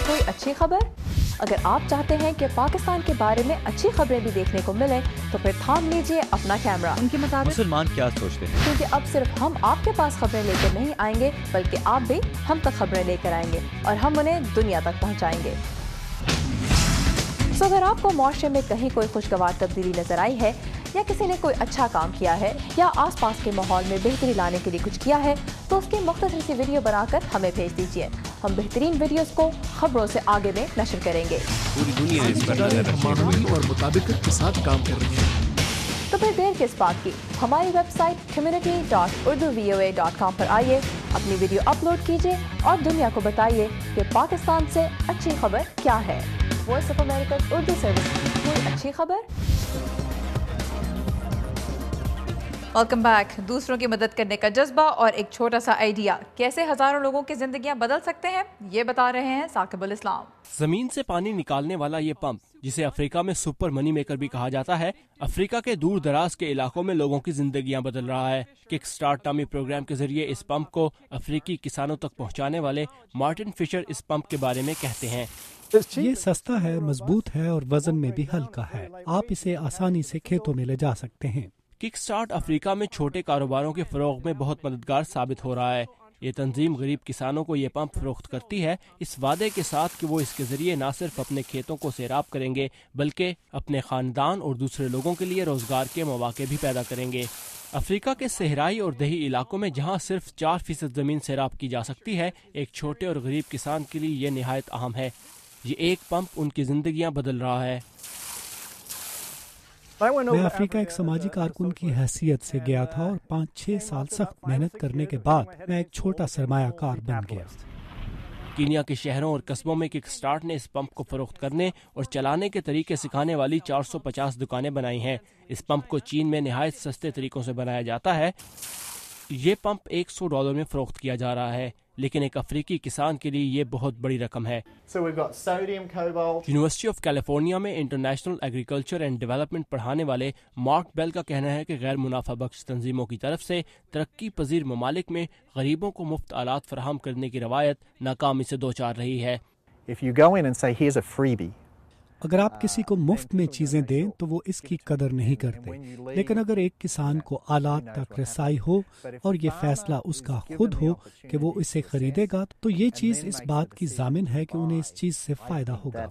कोई अच्छी खबर? अगर आप चाहते हैं कि पाकिस्तान के बारे में अच्छी खबरें भी देखने को मिले तो फिर थाम लीजिए अपना कैमरा। उनके मुताबिक मुसलमान क्या सोचते हैं? क्योंकि अब सिर्फ हम आपके पास खबरें लेकर नहीं आएंगे बल्कि आप भी हम तक खबरें लेकर आएंगे और हम उन्हें दुनिया तक पहुंचाएंगे। तो अगर आपको मुआशरे में कहीं कोई खुशगवार तब्दीली नजर आई है या किसी ने कोई अच्छा काम किया है या आसपास के माहौल में बेहतरी लाने के लिए कुछ किया है तो उसकी मुख्तसर सी वीडियो बनाकर हमें भेज दीजिए। हम बेहतरीन वीडियोस को खबरों से आगे में नशर करेंगे। पूरी दुनिया इस पर नजर रखी है और मुताबिकत के साथ काम कर रही है। तो फिर देर किस बात की, हमारी वेबसाइट community.urduvoa.com पर आइए, अपनी वीडियो अपलोड कीजिए और दुनिया को बताइए कि पाकिस्तान से अच्छी खबर क्या है। Voice of America Urdu service, कोई अच्छी खबर? Welcome back. दूसरों की मदद करने का जज्बा और एक छोटा सा आइडिया कैसे हजारों लोगों की जिंदगियां बदल सकते हैं, ये बता रहे हैं साकिबुल इस्लाम। जमीन से पानी निकालने वाला ये पंप, जिसे अफ्रीका में सुपर मनी मेकर भी कहा जाता है, अफ्रीका के दूर दराज के इलाकों में लोगों की जिंदगियां बदल रहा है। किक स्टार्ट नामी प्रोग्राम के जरिए इस पंप को अफ्रीकी किसानों तक पहुंचाने वाले मार्टिन फिशर इस पंप के बारे में कहते हैं। ये सस्ता है, मजबूत है और वजन में भी हल्का है। आप इसे आसानी से खेतों में ले जा सकते हैं। किक स्टार्ट अफ्रीका में छोटे कारोबारों के फरोग में बहुत मददगार साबित हो रहा है। ये तंजीम गरीब किसानों को ये पंप फरोख्त करती है इस वादे के साथ कि वो इसके जरिए न सिर्फ अपने खेतों को सैराब करेंगे बल्कि अपने खानदान और दूसरे लोगों के लिए रोजगार के मौके भी पैदा करेंगे। अफ्रीका के सहराई और दही इलाकों में जहाँ सिर्फ 4% जमीन सैराब की जा सकती है, एक छोटे और गरीब किसान के लिए ये निहायत अहम है। ये एक पंप उनकी जिंदगियां बदल रहा है। मैं अफ्रीका एक समाजी कारकुन की हैसियत से गया था और 5-6 साल सख्त मेहनत करने के बाद मैं एक छोटा सरमायाकार बन गया। कीनिया के शहरों और कस्बों में किक स्टार्ट ने इस पंप को फरोख्त करने और चलाने के तरीके सिखाने वाली 450 दुकानें बनाई हैं। इस पंप को चीन में निहायत सस्ते तरीकों से बनाया जाता है। ये पंप $100 में फरोख्त किया जा रहा है, लेकिन एक अफ्रीकी किसान के लिए ये बहुत बड़ी रकम है। यूनिवर्सिटी ऑफ कैलिफोर्निया में इंटरनेशनल एग्रीकल्चर एंड डेवलपमेंट पढ़ाने वाले मार्क बेल का कहना है कि गैर मुनाफा बख्श तंजीमों की तरफ से तरक्की पजीर ममालिक में गरीबों को मुफ्त आलात फराहम करने की रवायत नाकामी से दो चार रही है। अगर आप किसी को मुफ्त में चीजें दें तो वो इसकी कदर नहीं करते, लेकिन अगर एक किसान को आलात तक रसाई हो और ये फैसला उसका खुद हो कि वो इसे खरीदेगा तो ये चीज इस बात की जामिन है कि उन्हें इस चीज से फायदा होगा।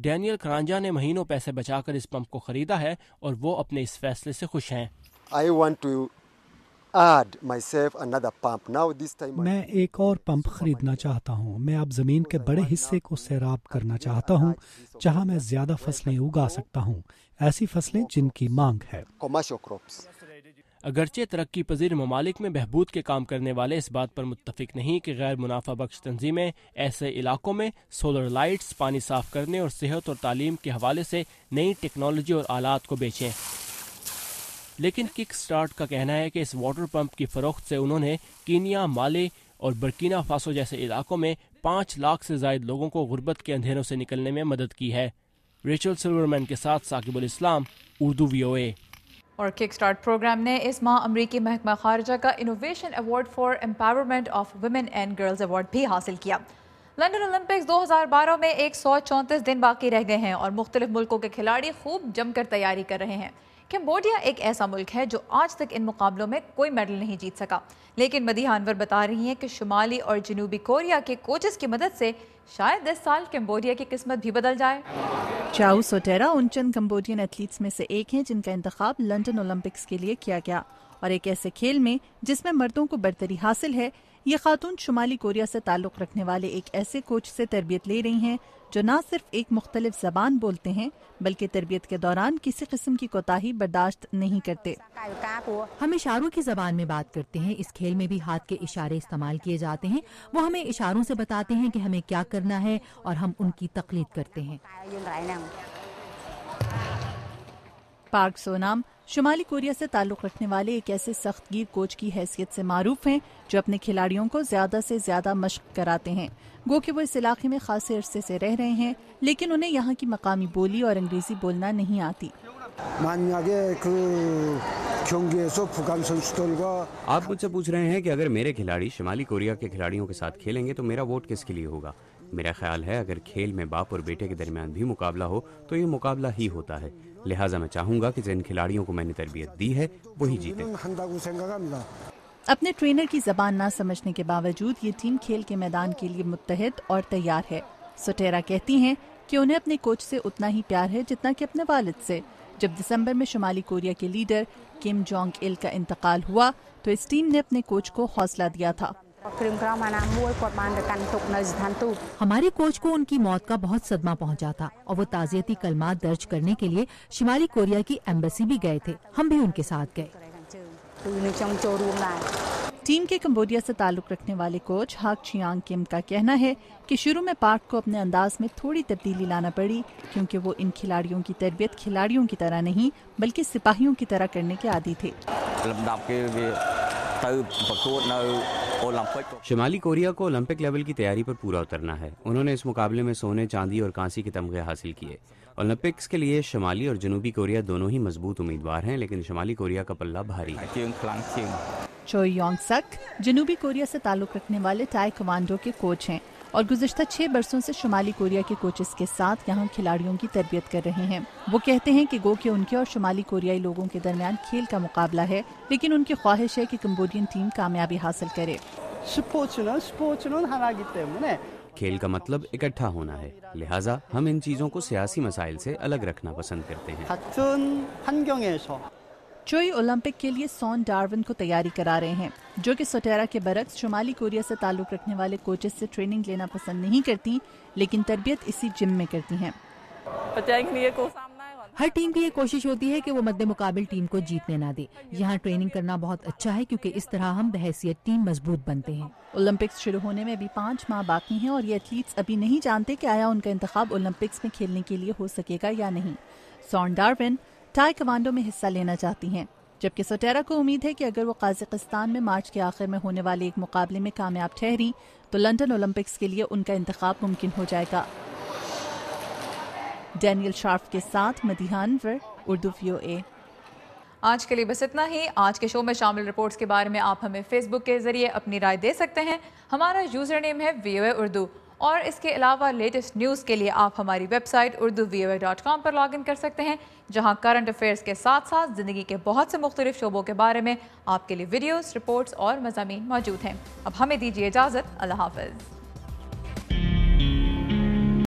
डैनियल करांजा ने महीनों पैसे बचाकर इस पंप को खरीदा है और वो अपने इस फैसले से खुश हैं। मैं एक और पंप खरीदना चाहता हूँ। मैं अब जमीन के बड़े हिस्से को सैराब करना चाहता हूँ जहाँ मैं ज्यादा फसलें उगा सकता हूँ, ऐसी फसलें जिनकी मांग है। अगरचे तरक्की पजीर ममालिक में बहबूद के काम करने वाले इस बात पर मुत्तफिक नहीं कि गैर मुनाफा बख्श तंजीमें ऐसे इलाकों में सोलर लाइट्स, पानी साफ करने और सेहत और तालीम के हवाले से नई टेक्नोलॉजी और आलात को बेचें। लेकिन किक स्टार्ट का कहना है कि इस वाटर पंप की फरोख्त से उन्होंने कीनिया, माली और बर्किना फासो जैसे इलाकों में 5 लाख से ज़ायद लोगों को गुर्बत के अंधेरों से निकलने में मदद की है। रेचल सिल्वरमैन के साथ साकिबुल इस्लाम, उर्दू VOA। और किक स्टार्ट प्रोग्राम ने इस माह अमरीकी महकमा खारजा का innovation award for empowerment of women and girls award भी हासिल किया। लंदन ओलंपिक्स 2012 में 134 दिन बाकी रह गए हैं और मुख्तलिफ मुल्कों के खिलाड़ी खूब जमकर तैयारी कर रहे हैं। कैम्बोडिया एक ऐसा मुल्क है जो आज तक इन मुकाबलों में कोई मेडल नहीं जीत सका, लेकिन मदीहा अनवर बता रही हैं कि शुमाली और जनूबी कोरिया के कोचेस की मदद से शायद इस साल कैम्बोडिया की किस्मत भी बदल जाए। चाउ सोटेरा उन चंद कम्बोडियन एथलीट्स में से एक हैं जिनका इंतखाब लंदन ओलंपिक्स के लिए किया गया और एक ऐसे खेल में जिसमें मर्दों को बरतरी हासिल है। ये खातून शुमाली कोरिया से ताल्लुक़ रखने वाले एक ऐसे कोच से तरबियत ले रही हैं जो न सिर्फ एक मुख्तलिफ ज़बान बोलते हैं बल्कि तरबियत के दौरान किसी किस्म की कोताही बर्दाश्त नहीं करते। हम इशारों की ज़बान में बात करते हैं। इस खेल में भी हाथ के इशारे इस्तेमाल किए जाते हैं। वो हमें इशारों से बताते हैं कि हमें क्या करना है और हम उनकी तकलीद करते हैं। पार्क सोनाम शुमाली कोरिया से ताल्लुक़ रखने वाले एक ऐसे सख्तगीर कोच की हैसियत से मारूफ हैं जो अपने खिलाड़ियों को ज़्यादा से ज़्यादा मशक़ कराते हैं। गो कि वो इस इलाके में खासे अरसे से रह रहे हैं, लेकिन उन्हें यहाँ की मकामी बोली और अंग्रेज़ी बोलना नहीं आती। आप मुझसे पूछ रहे हैं कि अगर मेरे खिलाड़ी शिमाली कोरिया के खिलाड़ियों के साथ खेलेंगे तो मेरा वोट किसके लिए होगा। मेरा ख्याल है अगर खेल में बाप और बेटे के दरमियान भी मुकाबला हो तो ये मुकाबला ही होता है, लिहाजा मैं चाहूंगा कि जिन खिलाड़ियों को मैंने तरबियत दी है वही जीते। अपने ट्रेनर की जबान ना समझने के बावजूद ये टीम खेल के मैदान के लिए मुत्तहिद और तैयार है। सोटेरा कहती हैं कि उन्हें अपने कोच से उतना ही प्यार है जितना कि अपने वालिद से। जब दिसंबर में शुमाली कोरिया के लीडर किम जोंग इल का इंतकाल हुआ तो इस टीम ने अपने कोच को हौसला दिया था। हमारे कोच को उनकी मौत का बहुत सदमा पहुंचा था और वो ताज़ियती कलमात दर्ज करने के लिए शिमाली कोरिया की एम्बेसी भी गए थे। हम भी उनके साथ गए। टीम के कंबोडिया से ताल्लुक रखने वाले कोच हाक चियांग किम का कहना है कि शुरू में पार्क को अपने अंदाज में थोड़ी तब्दीली लाना पड़ी क्योंकि वो इन खिलाड़ियों की तरबियत खिलाड़ियों की तरह नहीं बल्कि सिपाहियों की तरह करने के आदी थे। शिमाली कोरिया को ओलंपिक लेवल की तैयारी पर पूरा उतरना है। उन्होंने इस मुकाबले में सोने, चांदी और कांसी के तमगे हासिल किए। ओलंपिक्स के लिए शिमाली और जनूबी कोरिया दोनों ही मजबूत उम्मीदवार हैं, लेकिन शिमाली कोरिया का पल्ला भारी है। चोई योंग सक जनूबी कोरिया से ताल्लुक रखने वाले टाई कमांडो के कोच हैं और गुज़िश्ता 6 बरसों से शुमाली कोरिया के कोचेस के साथ यहाँ खिलाड़ियों की तरबियत कर रहे हैं। वो कहते हैं कि गो के उनके और शुमाली कोरियाई लोगों के दरमियान खेल का मुकाबला है, लेकिन उनकी ख्वाहिश है कि कंबोडियन टीम कामयाबी हासिल करे। खेल का मतलब इकट्ठा होना है, लिहाजा हम इन चीज़ों को सियासी मसाइल से अलग रखना पसंद करते हैं। चोई ओलंपिक के लिए सॉन डार्विन को तैयारी करा रहे हैं, जो कि सोटेरा के बरक्स शुमाली कोरिया से ताल्लुक रखने वाले कोचेस से ट्रेनिंग लेना पसंद नहीं करती, लेकिन तरबियत इसी जिम में करती हैं। हर टीम की ये कोशिश होती है कि वो मद्दे मुकाबिल टीम को जीतने ना दे। यहाँ ट्रेनिंग करना बहुत अच्छा है क्योंकि इस तरह हम बहैसियत टीम मजबूत बनते हैं। ओलंपिक्स शुरू होने में भी 5 माह बाकी हैं और ये एथलीट्स अभी नहीं जानते कि आया उनका इंतखाब ओलंपिक्स में खेलने के लिए हो सकेगा या नहीं। सॉन डार्विन टाई कमांडो में हिस्सा लेना चाहती हैं, जबकि सोटेरा को उम्मीद है कि अगर वो काज़ाकिस्तान में मार्च के आखिर में होने वाले एक मुकाबले में कामयाब ठहरी तो लंदन ओलंपिक्स के लिए उनका इंतखाब मुमकिन हो जाएगा। डैनियल शार्फ के साथ मदीहा अनवर, उर्दू VOA। आज के लिए बस इतना ही। आज के शो में शामिल रिपोर्ट्स के बारे में आप हमें फेसबुक के जरिए अपनी राय दे सकते हैं। हमारा यूजर नेम है VOA उर्दू और इसके अलावा लेटेस्ट न्यूज़ के लिए आप हमारी वेबसाइट urduvoa.com पर लॉगिन कर सकते हैं, जहां करंट अफेयर्स के साथ साथ ज़िंदगी के बहुत से मुख्तलिफ शोबों के बारे में आपके लिए वीडियोस, रिपोर्ट्स और मज़ामीन मौजूद हैं। अब हमें दीजिए इजाज़त। अल्लाह हाफ़िज़।